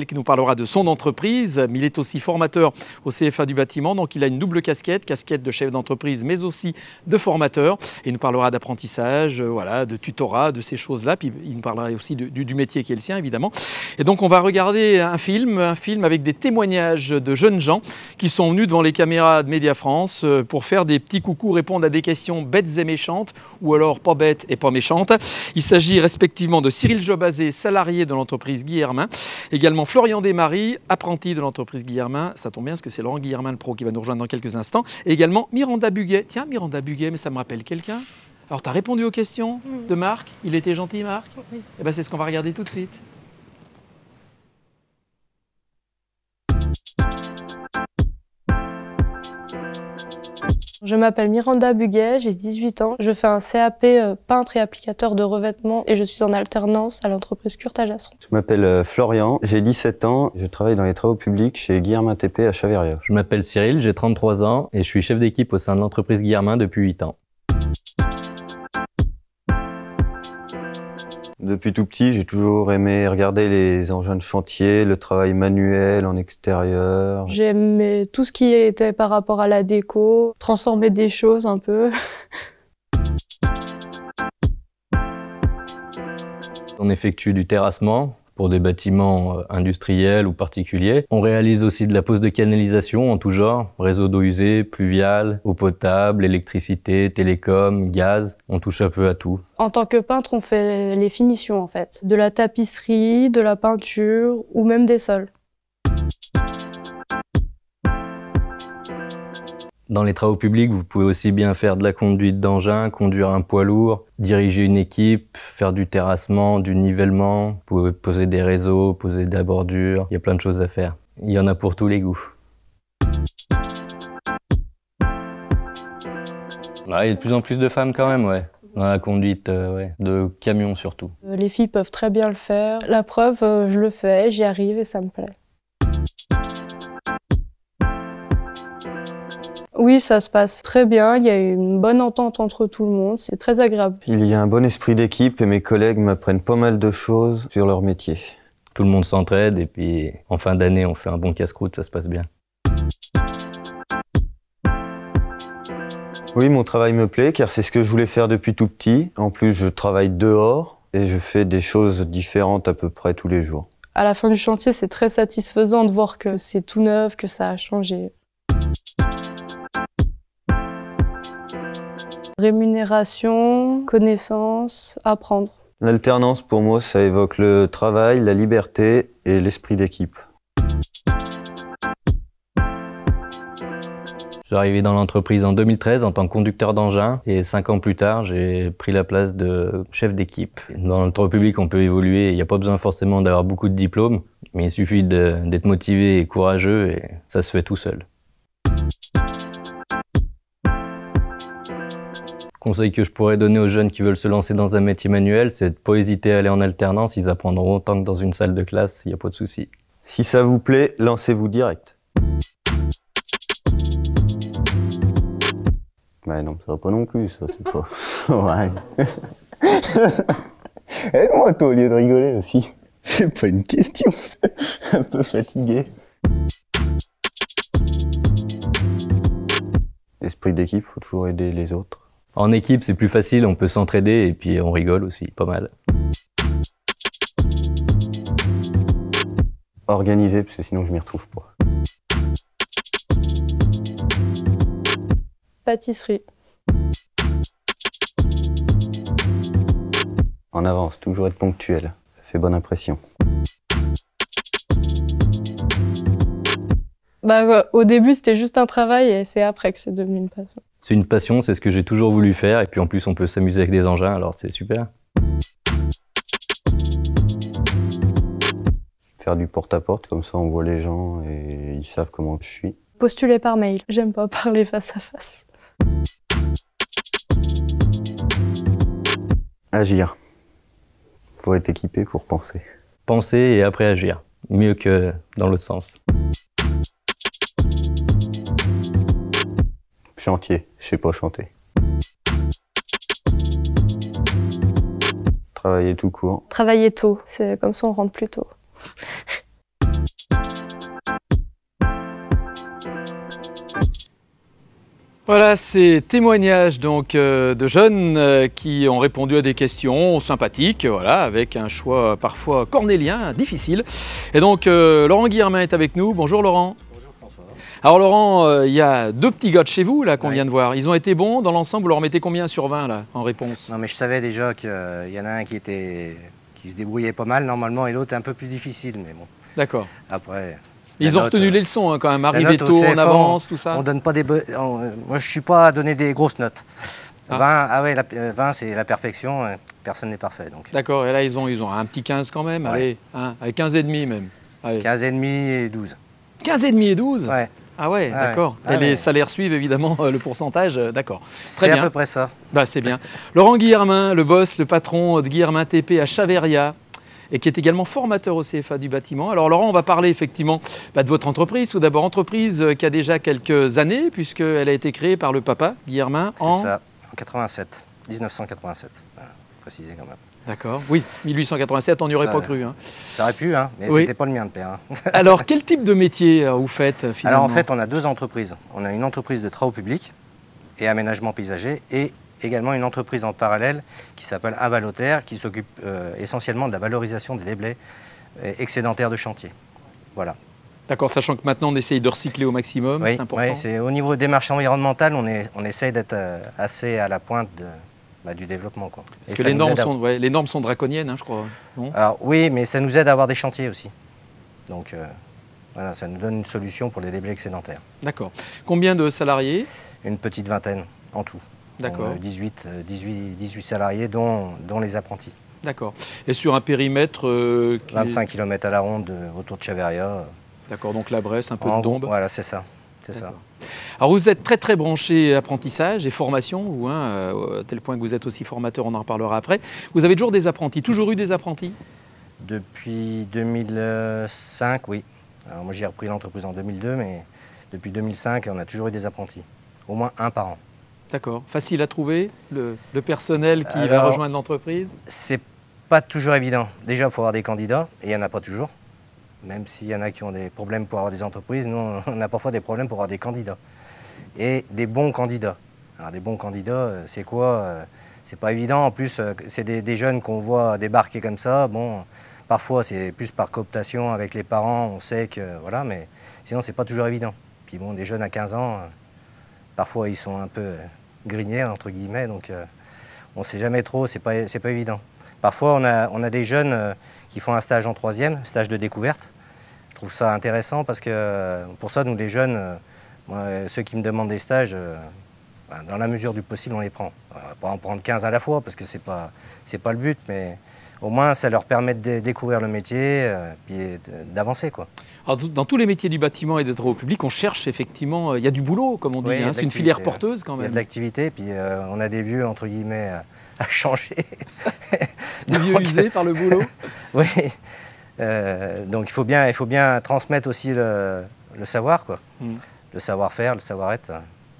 Speaker 1: qui nous parlera de son entreprise, mais il est aussi formateur au CFA du bâtiment, donc il a une double casquette de chef d'entreprise, mais aussi de formateur, et il nous parlera d'apprentissage, voilà, de tutorat, de ces choses-là, puis il nous parlera aussi du métier qui est le sien, évidemment. Et donc on va regarder un film avec des témoignages de jeunes gens qui sont venus devant les caméras de Média France pour faire des petits coucous, répondre à des questions bêtes et méchantes, ou alors pas bêtes et pas méchantes. Il s'agit respectivement de Cyril Jobazé, salarié de l'entreprise Guillermin, également Florian Desmaris, apprenti de l'entreprise Guillermin, ça tombe bien parce que c'est Laurent Guillermin le pro qui va nous rejoindre dans quelques instants, et également Miranda Buguet. Tiens, Miranda Buguet, mais ça me rappelle quelqu'un. Alors, tu as répondu aux questions de Marc, il était gentil Marc?
Speaker 3: Oui.
Speaker 1: Eh ben, c'est ce qu'on va regarder tout de suite.
Speaker 3: Je m'appelle Miranda Buguet, j'ai 18 ans. Je fais un CAP peintre et applicateur de revêtements et je suis en alternance à l'entreprise Curtage-Asson.
Speaker 5: Je m'appelle Florian, j'ai 17 ans, je travaille dans les travaux publics chez Guillermin TP à Chavériaux.
Speaker 6: Je m'appelle Cyril, j'ai 33 ans et je suis chef d'équipe au sein de l'entreprise Guillermin depuis 8 ans.
Speaker 5: Depuis tout petit, j'ai toujours aimé regarder les engins de chantier, le travail manuel en extérieur.
Speaker 3: J'aimais tout ce qui était par rapport à la déco, transformer des choses un peu.
Speaker 6: On effectue du terrassement pour des bâtiments industriels ou particuliers. On réalise aussi de la pose de canalisation en tout genre, réseau d'eau usée, pluviale, eau potable, électricité, télécom, gaz. On touche un peu à tout.
Speaker 3: En tant que peintre, on fait les finitions en fait. De la tapisserie, de la peinture ou même des sols.
Speaker 6: Dans les travaux publics, vous pouvez aussi bien faire de la conduite d'engin, conduire un poids lourd, diriger une équipe, faire du terrassement, du nivellement. Vous pouvez poser des réseaux, poser des bordures. Il y a plein de choses à faire. Il y en a pour tous les goûts. Ah, il y a de plus en plus de femmes quand même, ouais. Dans la conduite de camions surtout.
Speaker 3: Les filles peuvent très bien le faire. La preuve, je le fais, j'y arrive et ça me plaît. Oui, ça se passe très bien, il y a une bonne entente entre tout le monde, c'est très agréable.
Speaker 5: Il y a un bon esprit d'équipe et mes collègues m'apprennent pas mal de choses sur leur métier.
Speaker 6: Tout le monde s'entraide et puis en fin d'année, on fait un bon casse-croûte, ça se passe bien.
Speaker 5: Oui, mon travail me plaît car c'est ce que je voulais faire depuis tout petit. En plus, je travaille dehors et je fais des choses différentes à peu près tous les jours.
Speaker 3: À la fin du chantier, c'est très satisfaisant de voir que c'est tout neuf, que ça a changé. Rémunération, connaissance, apprendre.
Speaker 5: L'alternance, pour moi, ça évoque le travail, la liberté et l'esprit d'équipe.
Speaker 6: Je suis arrivé dans l'entreprise en 2013 en tant que conducteur d'engin et 5 ans plus tard, j'ai pris la place de chef d'équipe. Dans le travail public, on peut évoluer, il n'y a pas besoin forcément d'avoir beaucoup de diplômes, mais il suffit d'être motivé et courageux et ça se fait tout seul. Conseil que je pourrais donner aux jeunes qui veulent se lancer dans un métier manuel, c'est de ne pas hésiter à aller en alternance, ils apprendront autant que dans une salle de classe, il n'y a pas de souci.
Speaker 5: Si ça vous plaît, lancez-vous direct. Ouais, non, ça va pas non plus, ça, c'est pas... Ouais. Aide-moi, toi, au lieu de rigoler aussi. C'est pas une question, c'est un peu fatigué. Esprit d'équipe, faut toujours aider les autres.
Speaker 6: En équipe, c'est plus facile, on peut s'entraider et puis on rigole aussi, pas mal.
Speaker 5: Organiser, parce que sinon je m'y retrouve pas.
Speaker 3: Pâtisserie.
Speaker 5: En avance, toujours être ponctuel, ça fait bonne impression.
Speaker 3: Au début, c'était juste un travail et c'est après que c'est devenu une passion.
Speaker 6: C'est une passion, c'est ce que j'ai toujours voulu faire et puis en plus on peut s'amuser avec des engins, alors c'est super.
Speaker 5: Faire du porte-à-porte, comme ça on voit les gens et ils savent comment je suis.
Speaker 3: Postuler par mail. J'aime pas parler face à face.
Speaker 5: Agir. Faut être équipé pour penser.
Speaker 6: Penser et après agir, mieux que dans l'autre sens.
Speaker 5: Chantier, je sais pas chanter. Travailler tout court.
Speaker 3: Travailler tôt, c'est comme ça on rentre plus tôt.
Speaker 1: Voilà, ces témoignages donc de jeunes qui ont répondu à des questions sympathiques, voilà, avec un choix parfois cornélien, difficile. Et donc Laurent Guillermin est avec nous. Bonjour Laurent.
Speaker 7: Bonjour François.
Speaker 1: Alors Laurent, il y a 2 petits gars de chez vous là qu'on vient de voir. Ils ont été bons dans l'ensemble, vous leur mettez combien sur 20 là en réponse?
Speaker 7: Non mais je savais déjà qu'il y en a un qui se débrouillait pas mal normalement et l'autre un peu plus difficile, mais bon.
Speaker 1: D'accord.
Speaker 7: Après.
Speaker 1: Ils ont retenu les leçons quand même, arriver tôt, en avance, tout ça.
Speaker 7: On donne pas moi je suis pas à donner des grosses notes. 20 c'est la perfection, personne n'est parfait donc.
Speaker 1: D'accord, et là ils ont un petit 15 quand même, allez, avec 15 et demi même. Allez.
Speaker 7: 15 et demi et 12.
Speaker 1: 15 et demi et 12 ?
Speaker 7: Ouais.
Speaker 1: Ah ouais, d'accord. Et les salaires suivent évidemment le pourcentage, d'accord.
Speaker 7: C'est à peu près ça.
Speaker 1: Bah, c'est bien. Laurent Guillermin, le boss, le patron de Guillermin TP à Chaveria, et qui est également formateur au CFA du bâtiment. Alors Laurent, on va parler effectivement de votre entreprise. Tout d'abord, entreprise qui a déjà quelques années, puisqu'elle a été créée par le papa, Guillermin,
Speaker 7: en 1987, préciser quand même.
Speaker 1: D'accord, oui, 1887, on n'y aurait pas cru. Hein.
Speaker 7: Ça aurait pu, hein, mais c'était pas le mien de père. Hein.
Speaker 1: Alors, quel type de métier vous faites finalement?
Speaker 7: Alors en fait, on a 2 entreprises. On a une entreprise de travaux publics et aménagement paysager et également une entreprise en parallèle qui s'appelle Avalotaire, qui s'occupe essentiellement de la valorisation des déblais excédentaires de chantier. Voilà.
Speaker 1: D'accord, sachant que maintenant on essaye de recycler au maximum, c'est important.
Speaker 7: Oui, au niveau des démarches environnementales, on essaye d'être assez à la pointe du développement. Quoi.
Speaker 1: Parce que les normes sont draconiennes, hein, je crois. Non?
Speaker 7: Alors, oui, mais ça nous aide à avoir des chantiers aussi. Donc voilà, ça nous donne une solution pour les déblais excédentaires.
Speaker 1: D'accord. Combien de salariés?
Speaker 7: Une petite vingtaine en tout.
Speaker 1: D'accord.
Speaker 7: 18 salariés, dont les apprentis.
Speaker 1: D'accord. Et sur un périmètre
Speaker 7: 25 km à la ronde autour de Chaveria.
Speaker 1: D'accord, donc la Bresse, un peu de Dombes.
Speaker 7: Voilà, c'est ça. C'est ça.
Speaker 1: Alors vous êtes très branché apprentissage et formation, vous, à tel point que vous êtes aussi formateur, on en reparlera après. Vous avez toujours des apprentis, toujours eu des apprentis?
Speaker 7: Depuis 2005, oui. Alors moi j'ai repris l'entreprise en 2002, mais depuis 2005, on a toujours eu des apprentis. Au moins un par an.
Speaker 1: D'accord. Facile à trouver, le personnel qui va rejoindre l'entreprise?
Speaker 7: C'est pas toujours évident. Déjà, il faut avoir des candidats, et il n'y en a pas toujours. Même s'il y en a qui ont des problèmes pour avoir des entreprises, nous, on a parfois des problèmes pour avoir des candidats. Et des bons candidats. Alors, des bons candidats, c'est quoi? C'est pas évident. En plus, c'est des jeunes qu'on voit débarquer comme ça. Bon, parfois, c'est plus par cooptation avec les parents. On sait que, voilà, mais sinon, c'est pas toujours évident. Puis bon, des jeunes à 15 ans, parfois, ils sont un peu grignés, entre guillemets. Donc, on sait jamais trop, c'est pas évident. Parfois, on a des jeunes qui font un stage en 3e, stage de découverte. Je trouve ça intéressant parce que pour ça, nous les jeunes, ceux qui me demandent des stages, dans la mesure du possible, on les prend. On va pas en prendre 15 à la fois parce que c'est pas le but, mais au moins ça leur permet de découvrir le métier et d'avancer, quoi.
Speaker 1: Alors, dans tous les métiers du bâtiment et des travaux publics, on cherche effectivement, il y a du boulot, comme on dit,
Speaker 7: Oui,
Speaker 1: hein, c'est une filière porteuse quand même.
Speaker 7: Il y a de l'activité, puis on a des vieux, entre guillemets, à changer.
Speaker 1: Des vieux usés par le boulot.
Speaker 7: Oui, donc il faut bien transmettre aussi le savoir, quoi. Le savoir-faire, le savoir-être,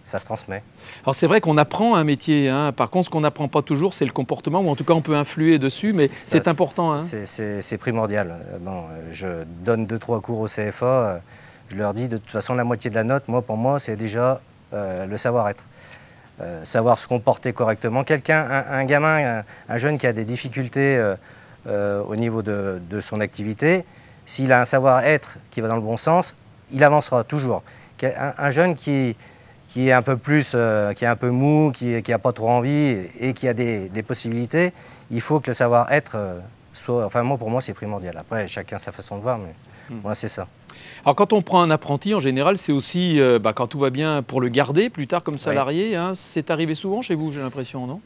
Speaker 7: ça se transmet.
Speaker 1: Alors c'est vrai qu'on apprend un métier, hein. Par contre ce qu'on n'apprend pas toujours c'est le comportement, ou en tout cas on peut influer dessus, mais c'est important. Hein.
Speaker 7: C'est primordial. Bon, je donne 2-3 cours au CFA, je leur dis de toute façon la moitié de la note, pour moi c'est déjà le savoir-être. Savoir se comporter correctement. Un gamin, un jeune qui a des difficultés au niveau de son activité, s'il a un savoir-être qui va dans le bon sens, il avancera toujours. Un jeune qui est un peu plus, qui est un peu mou, qui n'a pas trop envie et qui a des possibilités, il faut que le savoir-être soit... Enfin, pour moi, c'est primordial. Après, chacun sa façon de voir, mais moi, c'est ça.
Speaker 1: Alors, quand on prend un apprenti, en général, c'est aussi, quand tout va bien, pour le garder plus tard comme salarié. Oui. Hein, c'est arrivé souvent chez vous, j'ai l'impression, non?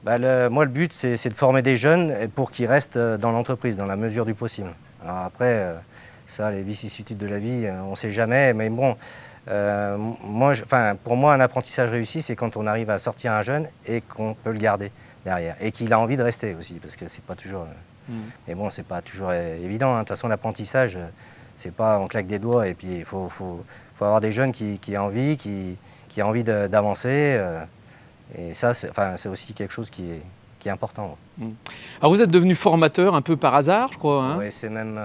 Speaker 7: Moi, le but, c'est de former des jeunes pour qu'ils restent dans l'entreprise, dans la mesure du possible. Alors après, ça, les vicissitudes de la vie, on ne sait jamais, mais bon... pour moi, un apprentissage réussi, c'est quand on arrive à sortir un jeune et qu'on peut le garder derrière. Et qu'il a envie de rester aussi, parce que c'est pas toujours... Mais bon, c'est pas toujours évident. Hein. De toute façon, l'apprentissage, c'est pas on claque des doigts. Et puis, il faut avoir des jeunes qui ont envie, qui ont envie d'avancer. Et ça, c'est aussi quelque chose qui est important.
Speaker 1: Alors, vous êtes devenu formateur un peu par hasard, je crois. Hein?
Speaker 7: Oui, c'est même...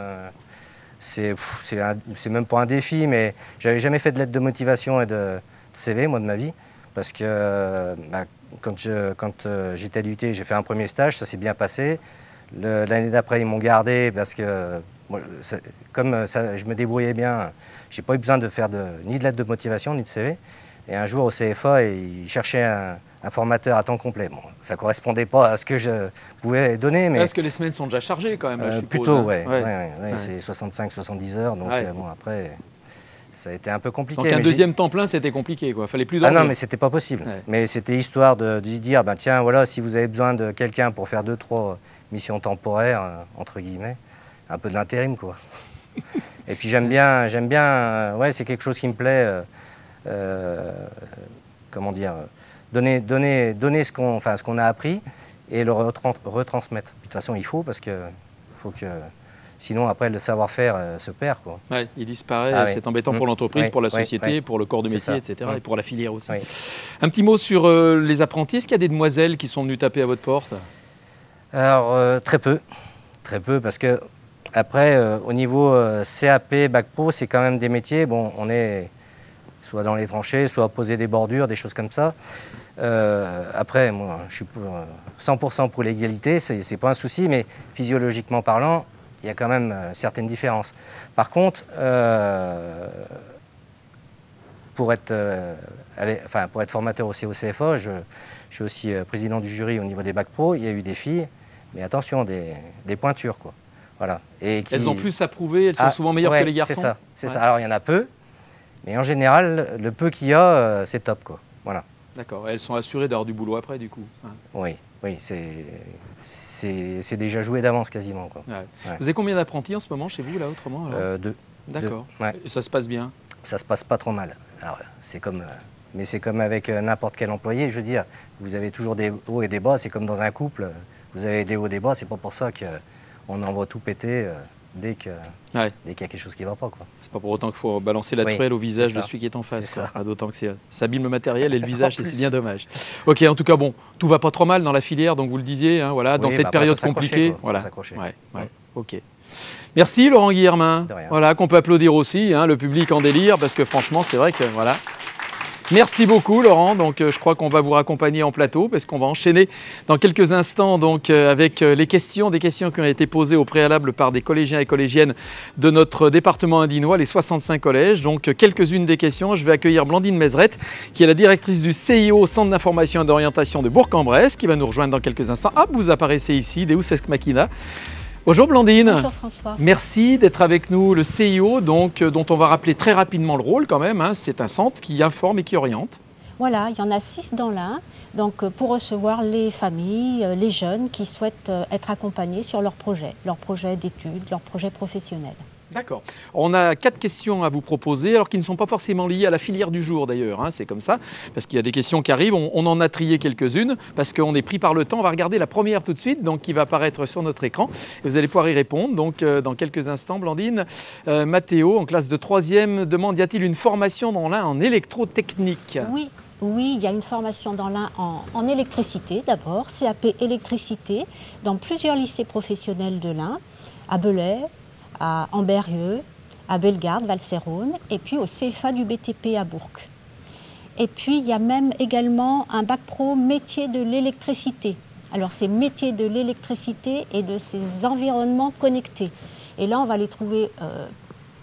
Speaker 7: C'est même pas un défi, mais j'avais jamais fait de lettre de motivation et de CV, moi, de ma vie. Parce que quand j'étais à l'UT, j'ai fait un premier stage, ça s'est bien passé. L'année d'après, ils m'ont gardé parce que, comme je me débrouillais bien, j'ai pas eu besoin de faire ni de lettre de motivation, ni de CV. Et un jour, au CFA, ils cherchaient un formateur à temps complet. Bon, ça ne correspondait pas à ce que je pouvais donner. Mais
Speaker 1: est-ce que les semaines sont déjà chargées quand même, là, je suppose,
Speaker 7: plutôt,
Speaker 1: hein.
Speaker 7: Ouais. C'est 65-70 heures. Donc après, ça a été un peu compliqué.
Speaker 1: Donc un deuxième temps plein, c'était compliqué, quoi. Fallait plus dormir.
Speaker 7: Ah non, mais c'était pas possible. Ouais. Mais c'était histoire de dire, tiens, voilà, si vous avez besoin de quelqu'un pour faire 2-3 missions temporaires, entre guillemets, un peu de l'intérim, quoi. Et puis j'aime bien, c'est quelque chose qui me plaît. Comment dire, donner ce qu'on a appris et le retransmettre. De toute façon, il faut, parce que sinon, après, le savoir-faire se perd, quoi.
Speaker 1: Ouais, il disparaît, c'est embêtant pour l'entreprise, pour la société, pour le corps de métier, etc., et pour la filière aussi. Un petit mot sur les apprentis. Est-ce qu'il y a des demoiselles qui sont venues taper à votre porte?
Speaker 7: Alors, très peu, parce que après, au niveau CAP, Bac Pro, c'est quand même des métiers, bon, on est soit dans les tranchées, soit poser des bordures, des choses comme ça. Après, moi, je suis 100% pour l'égalité, c'est pas un souci, mais physiologiquement parlant, il y a quand même certaines différences. Par contre, pour être formateur aussi au CFA, je suis aussi président du jury au niveau des Bac Pro. Il y a eu des filles, mais attention, des pointures, quoi. Voilà.
Speaker 1: Elles ont plus à prouver, elles sont souvent meilleures que les garçons.
Speaker 7: C'est ça. Alors il y en a peu, mais en général, le peu qu'il y a, c'est top, quoi. Voilà.
Speaker 1: D'accord. Elles sont assurées d'avoir du boulot après, du coup. Hein.
Speaker 7: Oui, c'est déjà joué d'avance quasiment, quoi.
Speaker 1: Ouais. Vous avez combien d'apprentis en ce moment chez vous, là, autrement?
Speaker 7: 2.
Speaker 1: D'accord.
Speaker 7: Ouais.
Speaker 1: Et ça se passe bien?
Speaker 7: Ça se passe pas trop mal. Alors, mais c'est comme avec n'importe quel employé, je veux dire, vous avez toujours des hauts et des bas, c'est comme dans un couple, vous avez des hauts et des bas, c'est pas pour ça qu'on envoie tout péter dès qu'il y a quelque chose qui ne va pas, quoi.
Speaker 1: C'est pas pour autant qu'il faut balancer la truelle au visage de celui qui est en face. D'autant que ça abîme le matériel et le visage, et c'est bien dommage. Ok, en tout cas, bon, tout va pas trop mal dans la filière, donc vous le disiez, hein, voilà, dans cette période compliquée. Voilà. Ok. Merci Laurent Guillermin. Voilà, qu'on peut applaudir aussi, hein, le public en délire, parce que franchement, c'est vrai que voilà. Merci beaucoup Laurent, donc je crois qu'on va vous raccompagner en plateau parce qu'on va enchaîner dans quelques instants donc, avec des questions qui ont été posées au préalable par des collégiens et collégiennes de notre département indinois, les 65 collèges. Donc quelques-unes des questions, je vais accueillir Blandine Mézerette qui est la directrice du CIO, Centre d'information et d'orientation de Bourg-en-Bresse, qui va nous rejoindre dans quelques instants. Ah, vous apparaissez ici, Deus Ex Machina. Bonjour Blandine.
Speaker 8: Bonjour François.
Speaker 1: Merci d'être avec nous. Le CIO, donc, dont on va rappeler très rapidement le rôle quand même, hein, c'est un centre qui informe et qui oriente.
Speaker 8: Voilà, il y en a 6 dans l'un, donc pour recevoir les familles, les jeunes qui souhaitent être accompagnés sur leur projet d'études, leur projet professionnel.
Speaker 1: D'accord. On a 4 questions à vous proposer, alors qui ne sont pas forcément liées à la filière du jour d'ailleurs, hein, c'est comme ça, parce qu'il y a des questions qui arrivent, on en a trié quelques-unes, parce qu'on est pris par le temps. On va regarder la première tout de suite, donc qui va apparaître sur notre écran, et vous allez pouvoir y répondre. Donc dans quelques instants, Blandine, Mathéo, en classe de 3e, demande, y a-t-il une formation dans l'un en électrotechnique?
Speaker 8: Oui, Oui, il y a une formation dans l'Ain en électricité d'abord, CAP électricité, dans plusieurs lycées professionnels de l'Ain, à Belay, à Ambérieux, à Bellegarde, Valserone, et puis au CFA du BTP à Bourg. Et puis il y a même également un bac pro métier de l'électricité. Alors c'est métier de l'électricité et de ces environnements connectés. Et là on va les trouver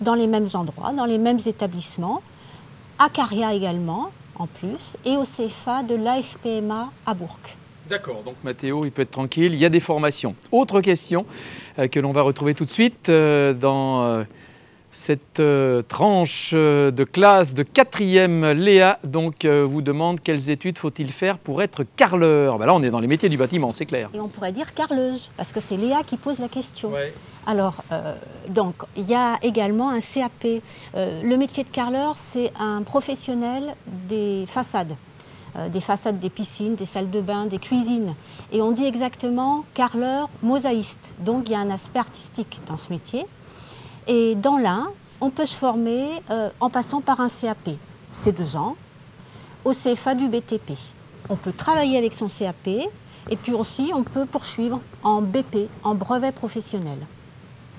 Speaker 8: dans les mêmes endroits, dans les mêmes établissements, à Caria également, en plus, et au CFA de l'AFPMA à Bourg.
Speaker 1: D'accord, donc Mathéo, il peut être tranquille, il y a des formations. Autre question que l'on va retrouver tout de suite dans cette tranche de classe de 4e. Léa donc, vous demande quelles études faut-il faire pour être carreleur. Ben là, on est dans les métiers du bâtiment, c'est clair.
Speaker 8: Et on pourrait dire carreleuse, parce que c'est Léa qui pose la question.
Speaker 1: Ouais.
Speaker 8: Alors, donc, il y a également un CAP. Le métier de carreleur, c'est un professionnel des façades des piscines, des salles de bain, des cuisines. Et on dit exactement carreleur mosaïste. Donc, il y a un aspect artistique dans ce métier. Et dans l'Ain, on peut se former en passant par un CAP. C'est 2 ans, au CFA du BTP. On peut travailler avec son CAP et puis aussi on peut poursuivre en BP, en brevet professionnel.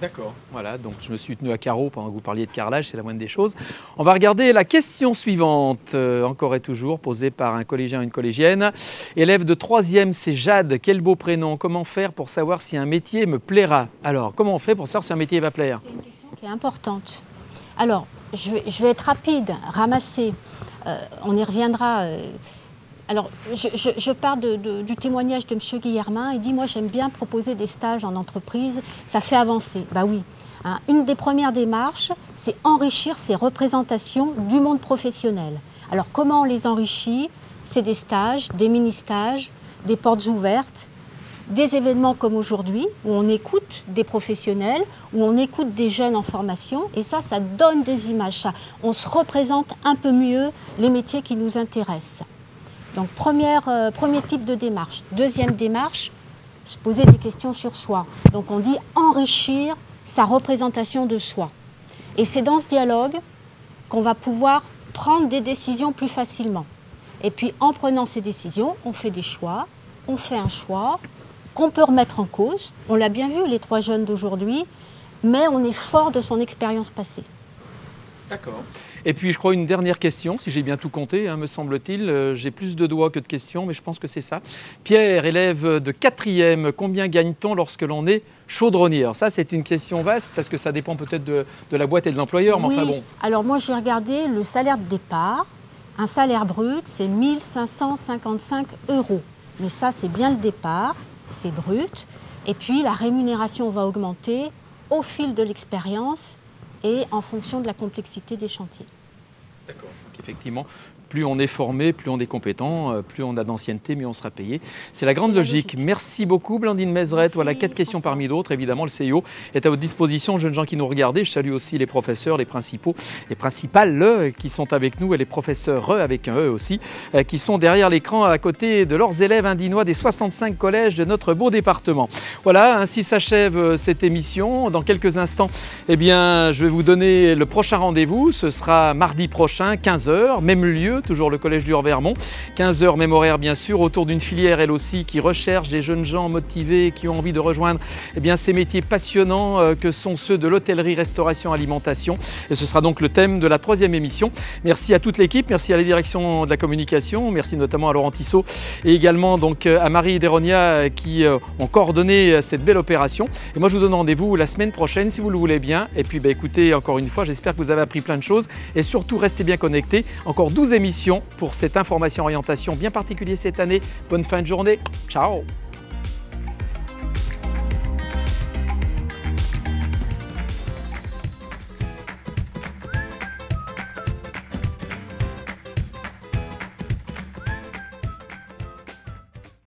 Speaker 1: D'accord, voilà, donc je me suis tenu à carreau pendant que vous parliez de carrelage, c'est la moindre des choses. On va regarder la question suivante, encore et toujours, posée par un collégien ou une collégienne. Élève de 3e, c'est Jade, quel beau prénom. Comment faire pour savoir si un métier me plaira? Alors, comment on fait pour savoir si un métier va plaire?
Speaker 8: C'est une question qui est importante. Alors, je vais être rapide, ramasser, on y reviendra. Alors, je pars du témoignage de M. Guillermin. Il dit, moi, j'aime bien proposer des stages en entreprise, ça fait avancer. Bah oui. Hein, une des premières démarches, c'est enrichir ces représentations du monde professionnel. Alors, comment on les enrichit? C'est des stages, des mini-stages, des portes ouvertes, des événements comme aujourd'hui, où on écoute des professionnels, où on écoute des jeunes en formation, et ça donne des images. On se représente un peu mieux les métiers qui nous intéressent. Donc, premier type de démarche. Deuxième démarche, se poser des questions sur soi. Donc, on dit enrichir sa représentation de soi. Et c'est dans ce dialogue qu'on va pouvoir prendre des décisions plus facilement. Et puis, en prenant ces décisions, on fait des choix. On fait un choix qu'on peut remettre en cause. On l'a bien vu, les 3 jeunes d'aujourd'hui, mais on est fort de son expérience passée.
Speaker 1: D'accord. Et puis, je crois, une dernière question, si j'ai bien tout compté, hein, me semble-t-il. J'ai plus de doigts que de questions, mais je pense que c'est ça. Pierre, élève de 4e, combien gagne-t-on lorsque l'on est chaudronnier? Alors ça, c'est une question vaste, parce que ça dépend peut-être de la boîte et de l'employeur, mais
Speaker 8: oui.
Speaker 1: enfin bon.
Speaker 8: Alors moi, j'ai regardé le salaire de départ. Un salaire brut, c'est 1 555 €. Mais ça, c'est bien le départ, c'est brut. Et puis, la rémunération va augmenter au fil de l'expérience et en fonction de la complexité des chantiers.
Speaker 1: D'accord. Donc effectivement, plus on est formé, plus on est compétent, plus on a d'ancienneté, mieux on sera payé. C'est la grande logique. Merci beaucoup Blandine Mézeret. Voilà 4 questions parmi d'autres. Évidemment, le CIO est à votre disposition, jeunes gens qui nous regardez. Je salue aussi les professeurs, les principaux, les principales qui sont avec nous et les professeurs avec un E aussi, qui sont derrière l'écran à côté de leurs élèves indinois des 65 collèges de notre beau département. Voilà, ainsi s'achève cette émission. Dans quelques instants, eh bien, je vais vous donner le prochain rendez-vous. Ce sera mardi prochain, 15 h, même lieu, toujours le collège du Haut-Vermont. 15 h, même horaire bien sûr, autour d'une filière elle aussi qui recherche des jeunes gens motivés qui ont envie de rejoindre ces métiers passionnants que sont ceux de l'hôtellerie, restauration, alimentation. Et ce sera donc le thème de la 3e émission. Merci à toute l'équipe, merci à la direction de la communication, merci notamment à Laurent Tissot et également donc à Marie Deronia qui ont coordonné cette belle opération. Et moi je vous donne rendez-vous la semaine prochaine si vous le voulez bien. Et puis écoutez, encore une fois, j'espère que vous avez appris plein de choses et surtout restez bien connectés. Encore 12 émissions pour cette information orientation bien particulière cette année. Bonne fin de journée. Ciao.